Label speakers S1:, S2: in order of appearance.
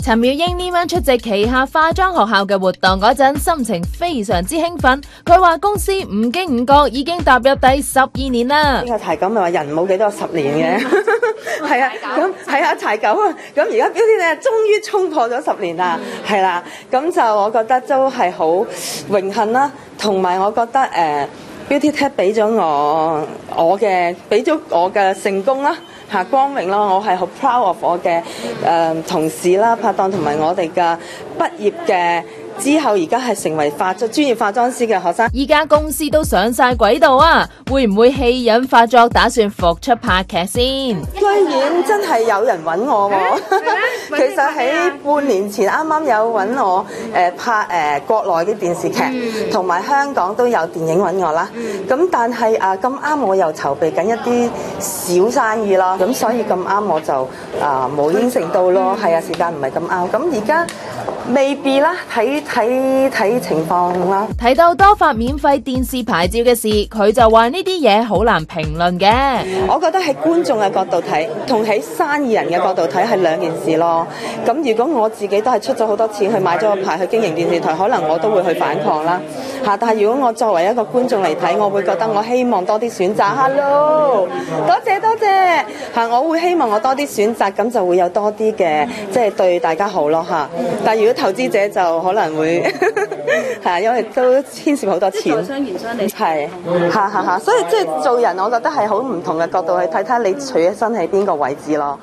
S1: 陳妙英呢晚出席旗下化妝學校嘅活動嗰陣，心情非常之興奮。佢話公司唔經唔覺已經踏入第12年啦。
S2: 呢個柴狗咪話人冇幾多10年嘅，係啊，咁係啊柴狗啊，咁而家 Beauty 咧終於衝破咗10年啦，係啦，咁就我覺得都係好榮幸啦，同埋我覺得Beauty Tech 俾咗我嘅成功啦。光榮啦！我係好 proud of 我嘅同事啦、拍檔同埋我哋嘅畢業嘅之後，而家係成為專業化妝師嘅學生。
S1: 依家公司都上晒軌道啊！會唔會棄隱發作，打算復出拍劇先？
S2: 居然真係有人揾我喎！其實喺半年前啱啱有揾我拍國內嘅電視劇，同埋香港都有電影揾我啦。咁但係咁啱我又籌備緊一啲小生意咯，咁所以咁啱我就冇應承到咯。係啊，時間唔係咁啱。咁而家未必啦，睇情況啦。
S1: 提到多發免費電視牌照嘅事，佢就話呢啲嘢好難評論嘅。
S2: 我覺得喺觀眾嘅角度睇，同喺生意人嘅角度睇係兩件事咯。咁如果我自己都係出咗好多錢去買咗個牌去經營電視台，可能我都會去反抗啦。但係如果我作為一個觀眾嚟睇，我會覺得我希望多啲選擇。Hello， 多謝我會希望我多啲選擇，咁就會有多啲嘅即係對大家好咯嚇。但係如果投資者就可能會係因為都牽涉好多錢，
S3: 商言商你
S2: 係所以即係做人，我覺得係好唔同嘅角度去睇睇你取身喺邊個位置咯。